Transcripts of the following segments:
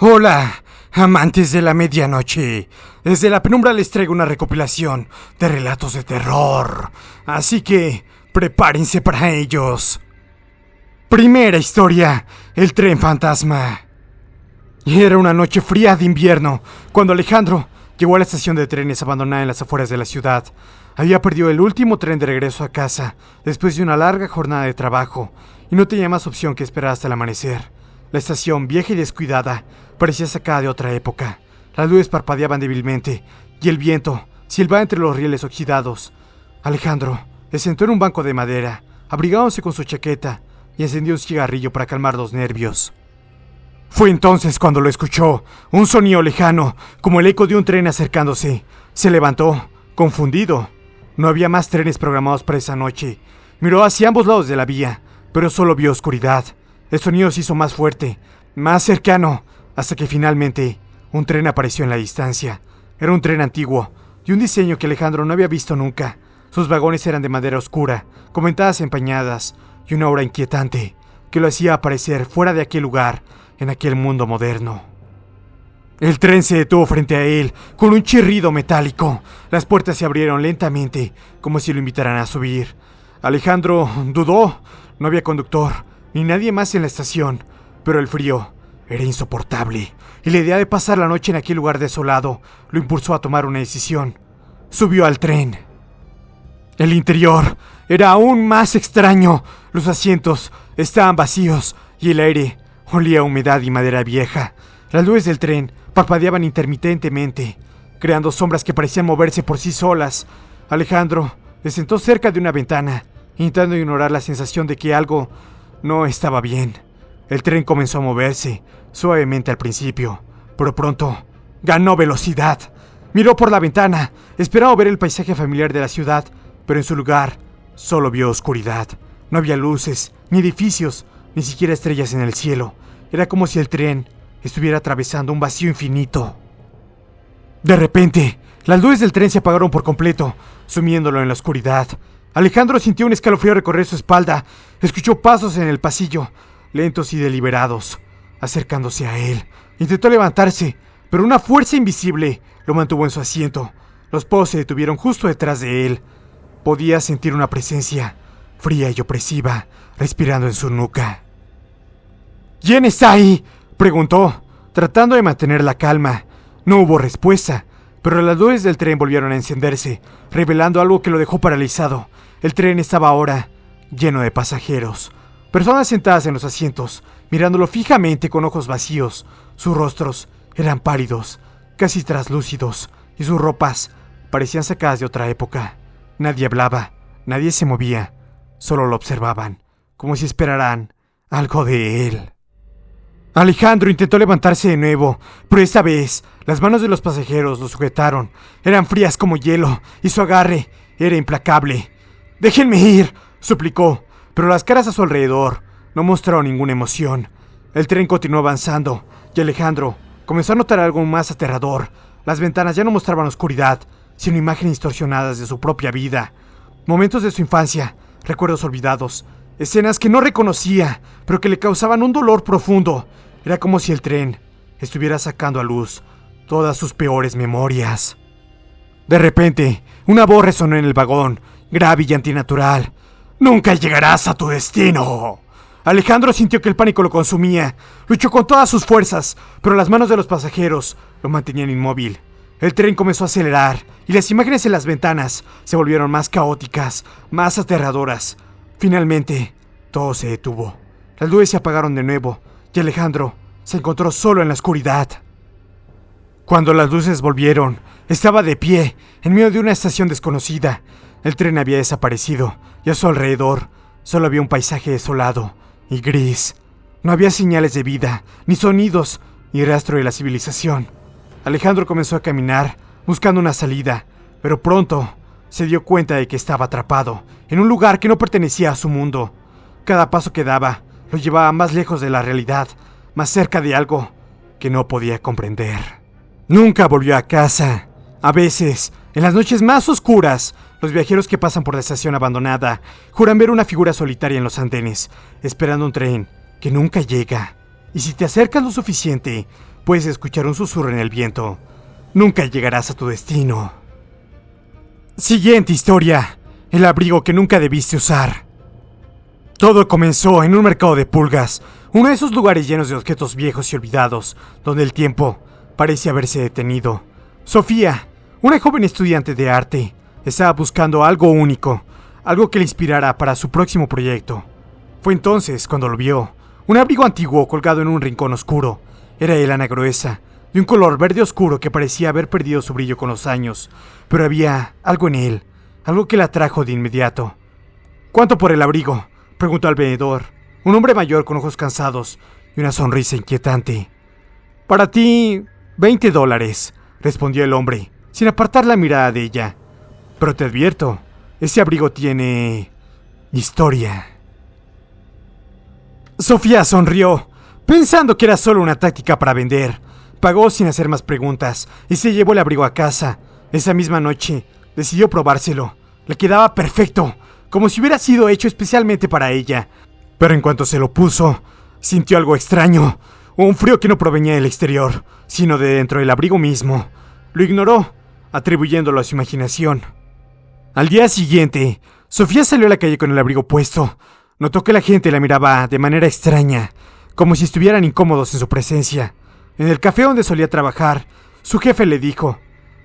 Hola, amantes de la medianoche. Desde la penumbra les traigo una recopilación de relatos de terror. Así que prepárense para ellos. Primera historia, el tren fantasma. Era una noche fría de invierno cuando Alejandro llegó a la estación de trenes abandonada en las afueras de la ciudad. Había perdido el último tren de regreso a casa después de una larga jornada de trabajo y no tenía más opción que esperar hasta el amanecer. La estación, vieja y descuidada, parecía sacada de otra época. Las luces parpadeaban débilmente y el viento silbaba entre los rieles oxidados. Alejandro se sentó en un banco de madera, abrigándose con su chaqueta, y encendió un cigarrillo para calmar los nervios. Fue entonces cuando lo escuchó, un sonido lejano, como el eco de un tren acercándose. Se levantó, confundido. No había más trenes programados para esa noche. Miró hacia ambos lados de la vía, pero solo vio oscuridad. El sonido se hizo más fuerte, más cercano, hasta que finalmente un tren apareció en la distancia. Era un tren antiguo, de un diseño que Alejandro no había visto nunca. Sus vagones eran de madera oscura, con ventanas empañadas, y una aura inquietante que lo hacía aparecer fuera de aquel lugar, en aquel mundo moderno. El tren se detuvo frente a él, con un chirrido metálico. Las puertas se abrieron lentamente, como si lo invitaran a subir. Alejandro dudó. No había conductor, ni nadie más en la estación, pero el frío era insoportable, y la idea de pasar la noche en aquel lugar desolado lo impulsó a tomar una decisión. Subió al tren. El interior era aún más extraño. Los asientos estaban vacíos y el aire olía a humedad y madera vieja. Las luces del tren parpadeaban intermitentemente, creando sombras que parecían moverse por sí solas. Alejandro se sentó cerca de una ventana, intentando ignorar la sensación de que algo no estaba bien. El tren comenzó a moverse, suavemente al principio, pero pronto ganó velocidad. Miró por la ventana, esperaba ver el paisaje familiar de la ciudad, pero en su lugar solo vio oscuridad. No había luces, ni edificios, ni siquiera estrellas en el cielo. Era como si el tren estuviera atravesando un vacío infinito. De repente, las luces del tren se apagaron por completo, sumiéndolo en la oscuridad. Alejandro sintió un escalofrío recorrer su espalda. Escuchó pasos en el pasillo, lentos y deliberados, acercándose a él. Intentó levantarse, pero una fuerza invisible lo mantuvo en su asiento. Los pasos se detuvieron justo detrás de él. Podía sentir una presencia fría y opresiva, respirando en su nuca. ¿Quién está ahí?, preguntó, tratando de mantener la calma. No hubo respuesta, pero las luces del tren volvieron a encenderse, revelando algo que lo dejó paralizado. El tren estaba ahora lleno de pasajeros, personas sentadas en los asientos, mirándolo fijamente con ojos vacíos. Sus rostros eran pálidos, casi traslúcidos, y sus ropas parecían sacadas de otra época. Nadie hablaba, nadie se movía, solo lo observaban, como si esperaran algo de él. Alejandro intentó levantarse de nuevo, pero esta vez las manos de los pasajeros lo sujetaron. Eran frías como hielo, y su agarre era implacable. «¡Déjenme ir!», suplicó, pero las caras a su alrededor no mostraron ninguna emoción. El tren continuó avanzando, y Alejandro comenzó a notar algo más aterrador. Las ventanas ya no mostraban oscuridad, sino imágenes distorsionadas de su propia vida. Momentos de su infancia, recuerdos olvidados, escenas que no reconocía, pero que le causaban un dolor profundo. Era como si el tren estuviera sacando a luz todas sus peores memorias. De repente, una voz resonó en el vagón, grave y antinatural. «¡Nunca llegarás a tu destino!». Alejandro sintió que el pánico lo consumía. Luchó con todas sus fuerzas, pero las manos de los pasajeros lo mantenían inmóvil. El tren comenzó a acelerar, y las imágenes en las ventanas se volvieron más caóticas, más aterradoras. Finalmente, todo se detuvo. Las luces se apagaron de nuevo, y Alejandro se encontró solo en la oscuridad. Cuando las luces volvieron, estaba de pie, en medio de una estación desconocida. El tren había desaparecido, y a su alrededor solo había un paisaje desolado y gris. No había señales de vida, ni sonidos, ni rastro de la civilización. Alejandro comenzó a caminar, buscando una salida, pero pronto se dio cuenta de que estaba atrapado en un lugar que no pertenecía a su mundo. Cada paso que daba lo llevaba más lejos de la realidad, más cerca de algo que no podía comprender. Nunca volvió a casa. A veces, en las noches más oscuras, los viajeros que pasan por la estación abandonada juran ver una figura solitaria en los andenes, esperando un tren que nunca llega. Y si te acercas lo suficiente, Puedes escuchar un susurro en el viento. Nunca llegarás a tu destino. Siguiente historia. El abrigo que nunca debiste usar. Todo comenzó en un mercado de pulgas, uno de esos lugares llenos de objetos viejos y olvidados, donde el tiempo parecía haberse detenido. Sofía, una joven estudiante de arte, estaba buscando algo único, algo que le inspirara para su próximo proyecto. Fue entonces cuando lo vio, un abrigo antiguo colgado en un rincón oscuro. Era de lana gruesa, de un color verde oscuro que parecía haber perdido su brillo con los años, pero había algo en él, algo que la atrajo de inmediato. ¿Cuánto por el abrigo?, preguntó al vendedor, un hombre mayor con ojos cansados y una sonrisa inquietante. Para ti, $20, respondió el hombre, sin apartar la mirada de ella. Pero te advierto, ese abrigo tiene historia. Sofía sonrió, pensando que era solo una táctica para vender. Pagó sin hacer más preguntas y se llevó el abrigo a casa. Esa misma noche, decidió probárselo. Le quedaba perfecto, como si hubiera sido hecho especialmente para ella. Pero en cuanto se lo puso, sintió algo extraño, un frío que no provenía del exterior, sino de dentro del abrigo mismo. Lo ignoró, atribuyéndolo a su imaginación. Al día siguiente, Sofía salió a la calle con el abrigo puesto. Notó que la gente la miraba de manera extraña, como si estuvieran incómodos en su presencia. En el café donde solía trabajar, su jefe le dijo: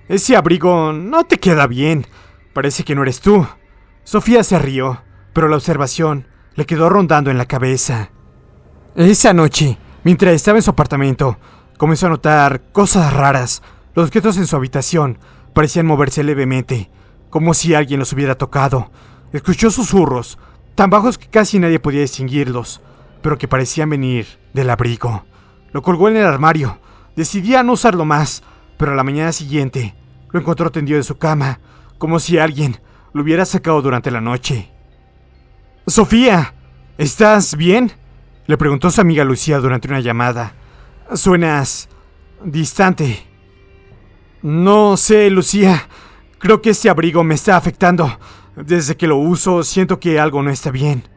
«Ese abrigo no te queda bien, parece que no eres tú». Sofía se rió, pero la observación le quedó rondando en la cabeza. Esa noche, mientras estaba en su apartamento, comenzó a notar cosas raras. Los objetos en su habitación parecían moverse levemente, como si alguien los hubiera tocado. Escuchó susurros, tan bajos que casi nadie podía distinguirlos, pero que parecían venir del abrigo. Lo colgó en el armario. Decidía no usarlo más, pero a la mañana siguiente lo encontró tendido en su cama, como si alguien lo hubiera sacado durante la noche. «Sofía, ¿estás bien?», le preguntó su amiga Lucía durante una llamada. «Suenas distante». «No sé, Lucía. Creo que este abrigo me está afectando. Desde que lo uso, siento que algo no está bien».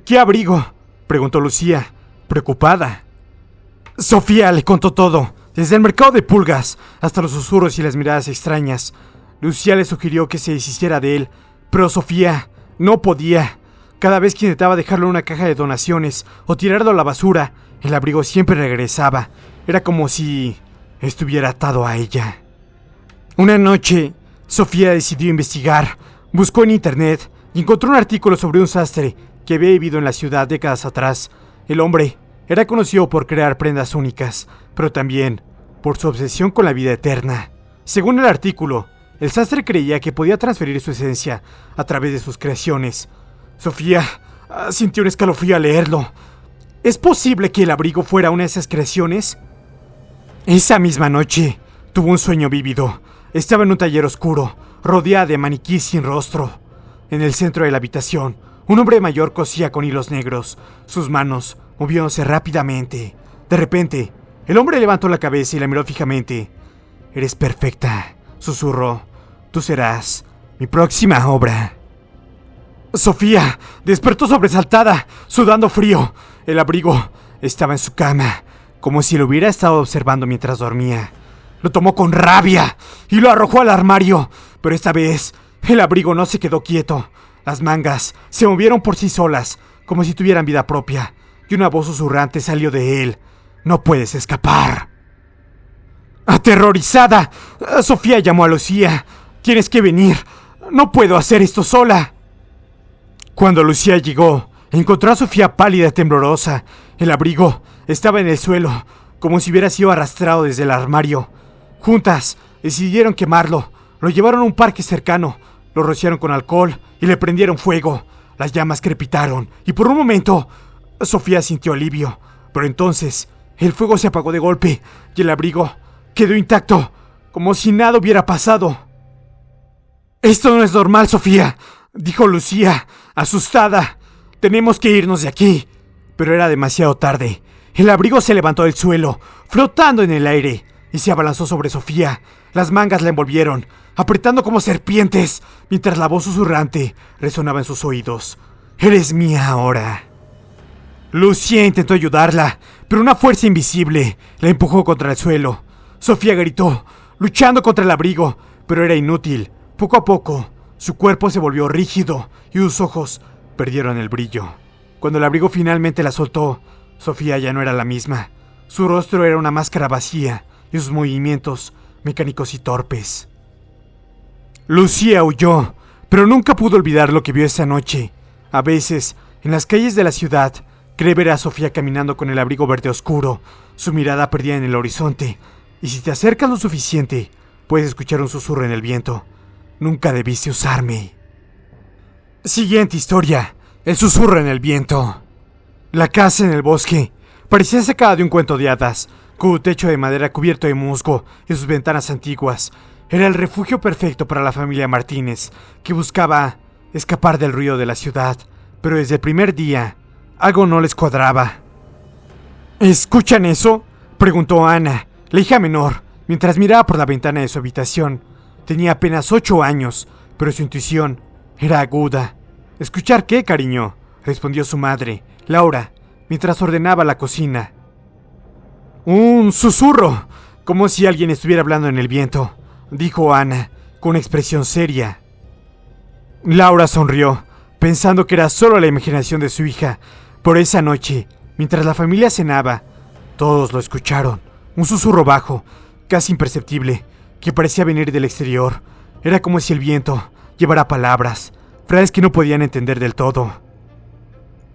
«¿Qué abrigo?», preguntó Lucía, preocupada. Sofía le contó todo, desde el mercado de pulgas hasta los susurros y las miradas extrañas. Lucía le sugirió que se deshiciera de él, pero Sofía no podía. Cada vez que intentaba dejarlo en una caja de donaciones o tirarlo a la basura, el abrigo siempre regresaba. Era como si estuviera atado a ella. Una noche, Sofía decidió investigar. Buscó en internet y encontró un artículo sobre un sastre que había vivido en la ciudad décadas atrás. El hombre era conocido por crear prendas únicas, pero también por su obsesión con la vida eterna. Según el artículo, el sastre creía que podía transferir su esencia a través de sus creaciones. Sofía sintió un escalofrío al leerlo. ¿Es posible que el abrigo fuera una de esas creaciones? Esa misma noche, tuvo un sueño vívido. Estaba en un taller oscuro, rodeada de maniquís sin rostro. En el centro de la habitación, un hombre mayor cosía con hilos negros, sus manos moviéndose rápidamente. De repente, el hombre levantó la cabeza y la miró fijamente. «Eres perfecta», susurró. «Tú serás mi próxima obra». Sofía despertó sobresaltada, sudando frío. El abrigo estaba en su cama, como si lo hubiera estado observando mientras dormía. Lo tomó con rabia y lo arrojó al armario, pero esta vez el abrigo no se quedó quieto. Las mangas se movieron por sí solas, como si tuvieran vida propia, y una voz susurrante salió de él. «No puedes escapar». Aterrorizada, Sofía llamó a Lucía. «Tienes que venir. No puedo hacer esto sola». Cuando Lucía llegó, encontró a Sofía pálida y temblorosa. El abrigo estaba en el suelo, como si hubiera sido arrastrado desde el armario. Juntas decidieron quemarlo. Lo llevaron a un parque cercano, lo rociaron con alcohol y le prendieron fuego. Las llamas crepitaron y por un momento Sofía sintió alivio, pero entonces el fuego se apagó de golpe y el abrigo quedó intacto, como si nada hubiera pasado. «Esto no es normal, Sofía», dijo Lucía, asustada. «Tenemos que irnos de aquí». Pero era demasiado tarde. El abrigo se levantó del suelo, flotando en el aire, y se abalanzó sobre Sofía. Las mangas la envolvieron, apretando como serpientes, mientras la voz susurrante resonaba en sus oídos. «Eres mía ahora». Lucía intentó ayudarla, pero una fuerza invisible la empujó contra el suelo. Sofía gritó, luchando contra el abrigo, pero era inútil. Poco a poco, su cuerpo se volvió rígido y sus ojos perdieron el brillo. Cuando el abrigo finalmente la soltó, Sofía ya no era la misma. Su rostro era una máscara vacía y sus movimientos mecánicos y torpes. Lucía huyó, pero nunca pudo olvidar lo que vio esa noche. A veces, en las calles de la ciudad, cree ver a Sofía caminando con el abrigo verde oscuro, su mirada perdida en el horizonte, y si te acercas lo suficiente, puedes escuchar un susurro en el viento. Nunca debiste usarme. Siguiente historia. El susurro en el viento. La casa en el bosque parecía sacada de un cuento de hadas, con un techo de madera cubierto de musgo y sus ventanas antiguas. Era el refugio perfecto para la familia Martínez, que buscaba escapar del ruido de la ciudad, pero desde el primer día, algo no les cuadraba. ¿Escuchan eso?, preguntó Ana, la hija menor, mientras miraba por la ventana de su habitación. Tenía apenas 8 años, pero su intuición era aguda. ¿Escuchar qué, cariño?, respondió su madre, Laura, mientras ordenaba la cocina. Un susurro, como si alguien estuviera hablando en el viento, dijo Ana, con una expresión seria. Laura sonrió, pensando que era solo la imaginación de su hija. Por esa noche, mientras la familia cenaba, todos lo escucharon. Un susurro bajo, casi imperceptible, que parecía venir del exterior. Era como si el viento llevara palabras, frases que no podían entender del todo.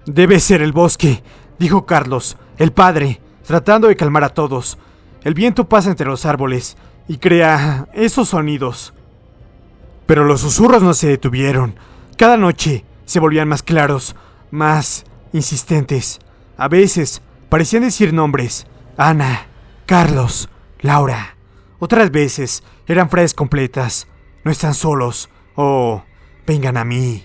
Debe ser el bosque, dijo Carlos, el padre, tratando de calmar a todos. El viento pasa entre los árboles y crea esos sonidos. Pero los susurros no se detuvieron. Cada noche se volvían más claros, más insistentes. A veces parecían decir nombres: Ana, Carlos, Laura. Otras veces eran frases completas: no están solos, o vengan a mí.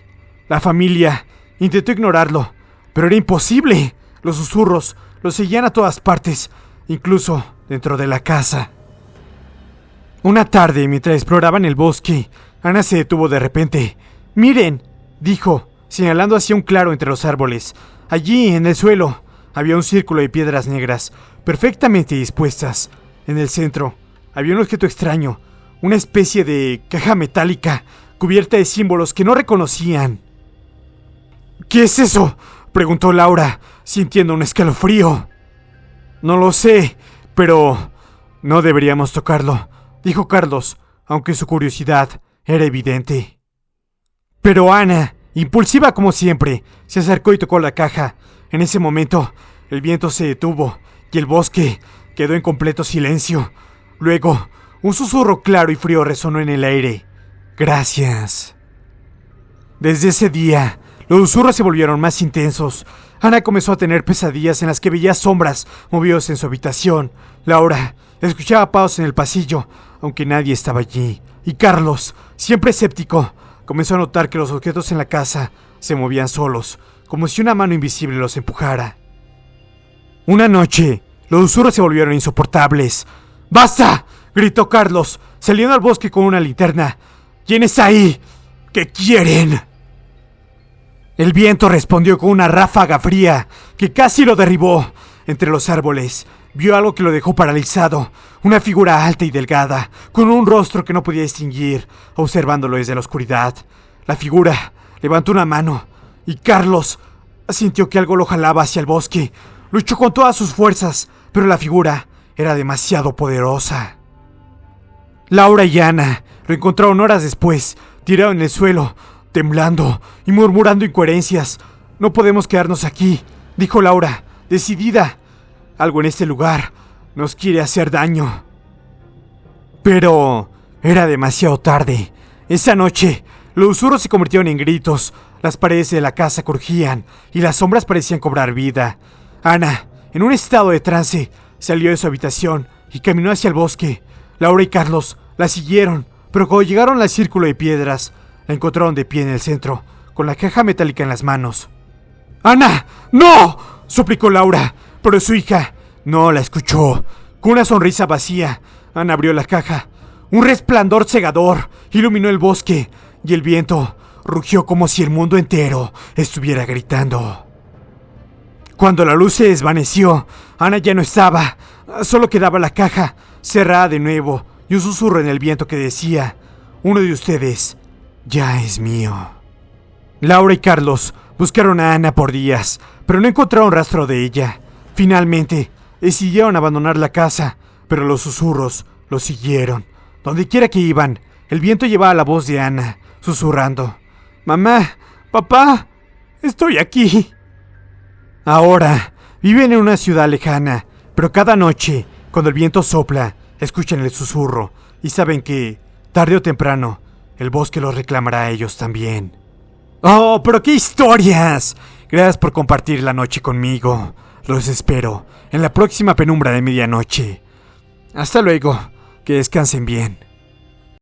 La familia intentó ignorarlo, pero era imposible. Los susurros los seguían a todas partes, incluso dentro de la casa. Una tarde, mientras exploraban el bosque, Ana se detuvo de repente. «Miren», dijo, señalando hacia un claro entre los árboles. Allí, en el suelo, había un círculo de piedras negras, perfectamente dispuestas. En el centro, había un objeto extraño, una especie de caja metálica, cubierta de símbolos que no reconocían. «¿Qué es eso?», preguntó Laura, sintiendo un escalofrío. «No lo sé, pero no deberíamos tocarlo», dijo Carlos, aunque su curiosidad era evidente. Pero Ana, impulsiva como siempre, se acercó y tocó la caja. En ese momento, el viento se detuvo y el bosque quedó en completo silencio. Luego, un susurro claro y frío resonó en el aire. «Gracias». Desde ese día, los susurros se volvieron más intensos. Ana comenzó a tener pesadillas en las que veía sombras moviéndose en su habitación. Laura escuchaba pasos en el pasillo, aunque nadie estaba allí. Y Carlos, siempre escéptico, comenzó a notar que los objetos en la casa se movían solos, como si una mano invisible los empujara. Una noche, los susurros se volvieron insoportables. «¡Basta!», gritó Carlos, saliendo al bosque con una linterna. «¿Quién está ahí? ¿Qué quieren?». El viento respondió con una ráfaga fría que casi lo derribó. Entre los árboles, vio algo que lo dejó paralizado. Una figura alta y delgada, con un rostro que no podía distinguir, observándolo desde la oscuridad. La figura levantó una mano, y Carlos sintió que algo lo jalaba hacia el bosque. Luchó con todas sus fuerzas, pero la figura era demasiado poderosa. Laura y Ana lo encontraron horas después, tirado en el suelo, temblando y murmurando incoherencias. «No podemos quedarnos aquí», dijo Laura, decidida. «Algo en este lugar nos quiere hacer daño». Pero era demasiado tarde. Esa noche, los susurros se convirtieron en gritos, las paredes de la casa crujían y las sombras parecían cobrar vida. Ana, en un estado de trance, salió de su habitación y caminó hacia el bosque. Laura y Carlos la siguieron, pero cuando llegaron al círculo de piedras, la encontraron de pie en el centro, con la caja metálica en las manos. «¡Ana! ¡No!», suplicó Laura, pero su hija no la escuchó. Con una sonrisa vacía, Ana abrió la caja. Un resplandor cegador iluminó el bosque, y el viento rugió como si el mundo entero estuviera gritando. Cuando la luz se desvaneció, Ana ya no estaba. Solo quedaba la caja, cerrada de nuevo, y un susurro en el viento que decía: uno de ustedes ya es mío. Laura y Carlos buscaron a Ana por días, pero no encontraron rastro de ella. Finalmente, decidieron abandonar la casa, pero los susurros los siguieron. Donde quiera que iban, el viento llevaba la voz de Ana, susurrando: mamá, papá, estoy aquí. Ahora, viven en una ciudad lejana, pero cada noche, cuando el viento sopla, escuchan el susurro y saben que, tarde o temprano, el bosque los reclamará a ellos también. ¡Oh, pero qué historias! Gracias por compartir la noche conmigo. Los espero en la próxima penumbra de medianoche. Hasta luego, que descansen bien.